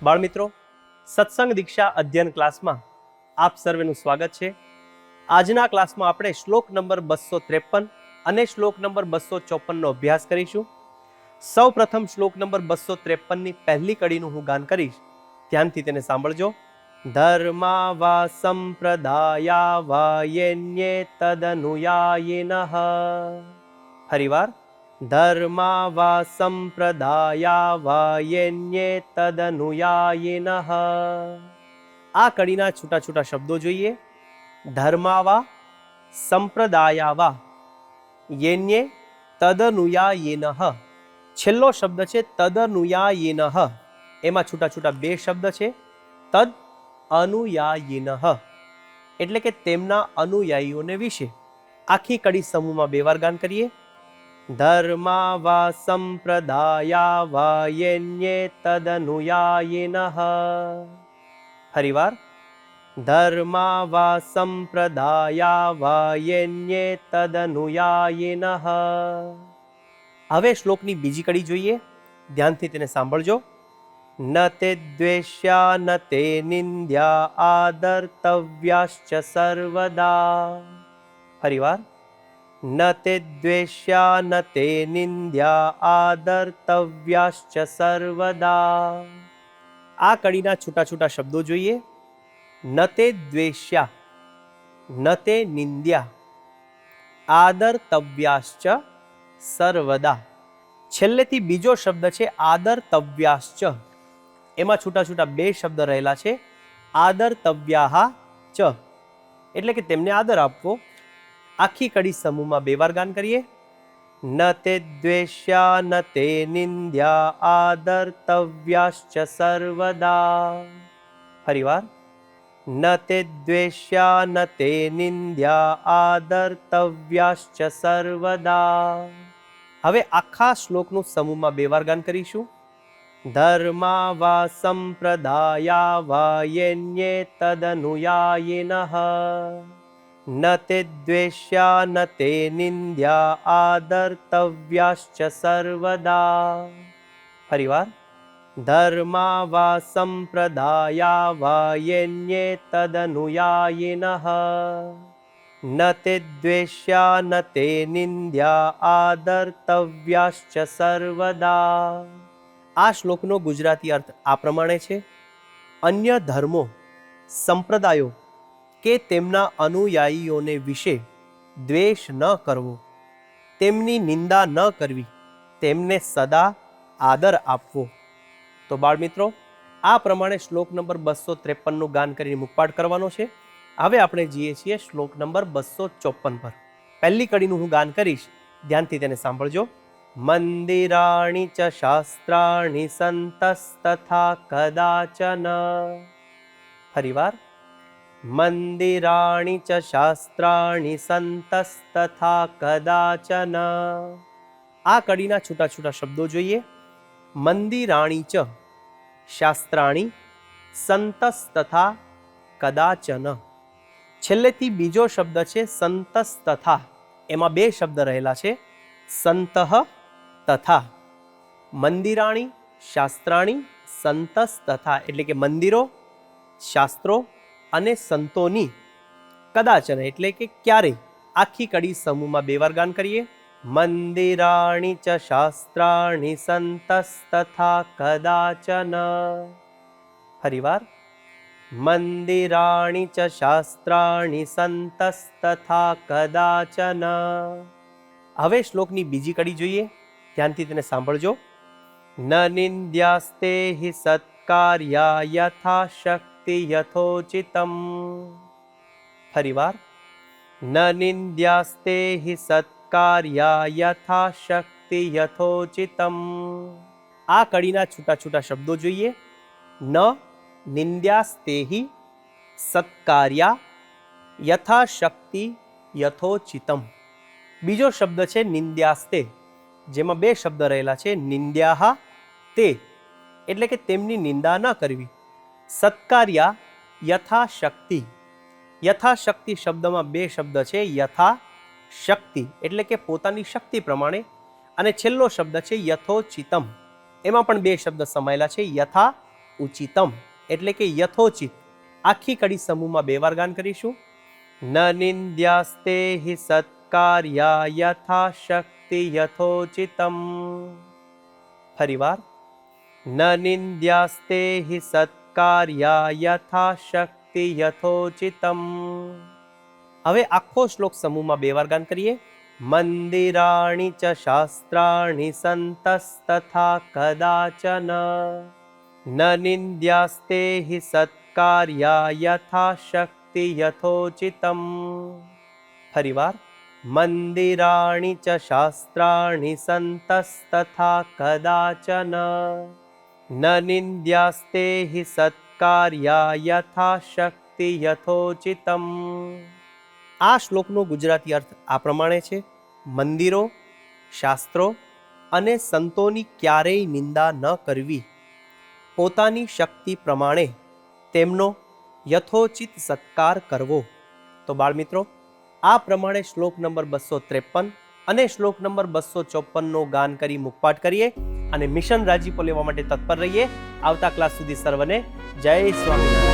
બાળમિત્રો, સત્સંગ દીક્ષા અધ્યયન ક્લાસમાં આપ સર્વેનું સ્વાગત છે. આજના ક્લાસમાં આપણે શ્લોક નંબર 253 અને શ્લોક નંબર 254 નો અભ્યાસ કરીશું. સૌ પ્રથમ શ્લોક નંબર 253 ની પહેલી કડીનું હું ગાન કરીશ, ધ્યાનથી તેને સાંભળજો. ધર્મા વા સંપ્રદાયા વા યેન્યે તદનુયાયિનઃ. ફરીવાર, ધર્મા વા સંપ્રદાયા વા યેન્યે તદનુયાયિનઃ. આ કડીના છૂટા છૂટા શબ્દો જોઈએ. ધર્મા વા સંપ્રદાયા વા યેન્યે તદનુયાયિનઃ. છેલ્લો શબ્દ છે તદનુયાયિનઃ. એમાં છૂટા છૂટા બે શબ્દ છે, તદ અનુયાયિનઃ, એટલે કે તેમના અનુયાયીઓને વિશે. આખી કડી સમૂહમાં બે વાર ગાન કરીએ. ધર્મા વા સંપ્રદાયા વા યેન્યે તદનુયાયિનઃ. ફરીવાર, ધર્મા વા સંપ્રદાયા વા યેન્યે તદનુયાયિનઃ. હવે શ્લોકની બીજી કડી જોઈએ, ધ્યાનથી તેને સાંભળજો. ન તે દ્વેષ્યા ન તે નિંદ્યા આદર્તવ્યાશ્ચ સર્વદા. ફરીવાર, ન તે દ્વેષ્યા ન તે નિંદ્યા આદર્તવ્યાશ્ચ સર્વદા. આ કડીના છૂટા છૂટા શબ્દો જોઈએ. ન તે દ્વેષ્યા ન તે નિંદ્યા આદર્તવ્યાશ્ચ સર્વદા. છેલ્લેથી બીજો શબ્દ છે આદર્તવ્યાશ્ચ. એમાં છૂટા છૂટા બે શબ્દ રહેલા છે, આદર્તવ્યાહ ચ, એટલે કે તેમને આદર આપવો. આખી કડી સમૂહમાં બે વાર ગાન કરીએ. ન તે દ્વેષ્યા ન તે નિંદ્યા આદર્તવ્યાશ્ચ સર્વદા. ફરીવાર, ન તે દ્વેષ્યા ન તે નિંદ્યા આદર્તવ્યાશ્ચ સર્વદા. હવે આખા શ્લોકનું સમૂહમાં બે વાર ગાન કરીશું. ધર્મા વા સંપ્રદાયા વા યેન્યે તદનુયાયિનઃ. ન તે દ્વેષ્યા ન તે નિંદ્યા આદર્તવ્યાશ્ચ સર્વદા. ફરીવાર, ધર્મા વા સંપ્રદાયા વા યેન્યે તદનુયાયિનઃ. ન તે દ્વેષ્યા ન તે નિંદ્યા આદર્તવ્યાશ્ચ સર્વદા. આ શ્લોકનો ગુજરાતી અર્થ આ પ્રમાણે છે. અન્ય ધર્મો, સંપ્રદાયો કે તેમના અનુયાયીઓને વિશે દ્વેષ ન કરવો, તેમની નિંદા ન કરવી, તેમને સદા આદર આપવો. તો બાળમિત્રો, આ પ્રમાણે શ્લોક નંબર 253 નું ગાન કરીને મુખપાઠ કરવાનો છે. હવે આપણે જઈએ છીએ શ્લોક નંબર 254 પર. પહેલી કડીનું હું ગાન કરીશ, ધ્યાનથી તેને સાંભળજો. મંદિરાણિ ચ શાસ્ત્રાણિ સંતસ્તથા કદાચન. ફરીવાર, મંદિરાણિ ચ શાસ્ત્રાણિ સંતસ્તથા કદાચન. આ કડીના છૂટા છૂટા શબ્દો જોઈએ. મંદિરાણિ ચ શાસ્ત્રાણિ સંતસ્તથા કદાચન. છેલ્લેથી બીજો શબ્દ છે સંતસ્તથા. એમાં બે શબ્દ રહેલા છે, સંતઃ તથા. મંદિરાણી શાસ્ત્રાણી સંતસ્તથા, એટલે કે મંદિરો, શાસ્ત્રો અને સંતોની, કદાચન એટલે કે ક્યારે. આખી કડી સમૂહમાં બે વાર ગાન કરીએ. મંદિરાણી ચ શાસ્ત્રાણી સંતસ્તથા કદાચન. ફરીવાર, મંદિરાણિ ચ શાસ્ત્રાણિ સંતસ્તથા કદાચન. હવે શ્લોકની બીજી કડી જોઈએ, ધ્યાનથી તેને સાંભળજો. ન નિંદ્યાસ્તે હિ સત્કાર્યા યથા શક્તિ યથોચિતમ. ફરીવાર, ન નિંદ્યાસ્તે હિ સત્કાર્યા યથા શક્તિ યથોચિતમ. આ કડીના છૂટા છૂટા શબ્દો જોઈએ. ન નિંદ્યાસ્તેહિ સત્કાર્યા યથાશક્તિ યથોચિતમ. બીજો શબ્દ છે નિંદ્યાસ્તે, જેમાં બે શબ્દ રહેલા છે, નિંદ્યાહ તે, એટલે કે તેમની નિંદા ન કરવી. સત્કાર્યા યથાશક્તિ. યથાશક્તિ શબ્દમાં બે શબ્દ છે, યથાશક્તિ એટલે કે પોતાની શક્તિ પ્રમાણે, અને છેલ્લો શબ્દ છે યથોચિતમ. એમાં પણ બે શબ્દ સમાયેલા છે, યથા ઉચિતમ એટલે કે યથોચિત આખી કડી સમૂહમાં 2 વાર ગાન કરીશું. ન નિંદ્યાસ્તે હિ સત્કાર્યા યથા શક્તિ યથોચિતમ. ફરીવાર. ન નિંદ્યાસ્તે હિ સત્કાર્યા યથા શક્તિ યથોચિતમ. હવે આખો શ્લોક સમૂહમાં 2 વાર ગાન કરીએ. મંદિરાણિ ચ શાસ્ત્રાણિ સંતસ્તથા કદાચન ન નિંદ્યાસ્તે હિ સત્કાર્યા યથા શક્તિ યથોચિતમ. ફરીવાર. મંદિરાણિ ચ શાસ્ત્રાણિ સંતસ્તથા કદાચન ન નિંદ્યાસ્તે હિ સત્કાર્યા યથા શક્તિ યથોચિતમ. આ શ્લોકનો ગુજરાતી અર્થ આ પ્રમાણે છે. મંદિરો, શાસ્ત્રો અને સંતોની ક્યારેય નિંદા ન કરવી, પોતાની શક્તિ પ્રમાણે તેમનો યથોચિત સત્કાર કરવો. તો બાળમિત્રો, આ પ્રમાણે શ્લોક નંબર 253 અને શ્લોક નંબર 254નો ગાન કરી મુખપાઠ કરીએ અને મિશન રાજીપો લેવા માટે તત્પર રહીએ. આવતા ક્લાસ સુધી સર્વને જય સ્વામિનારાયણ.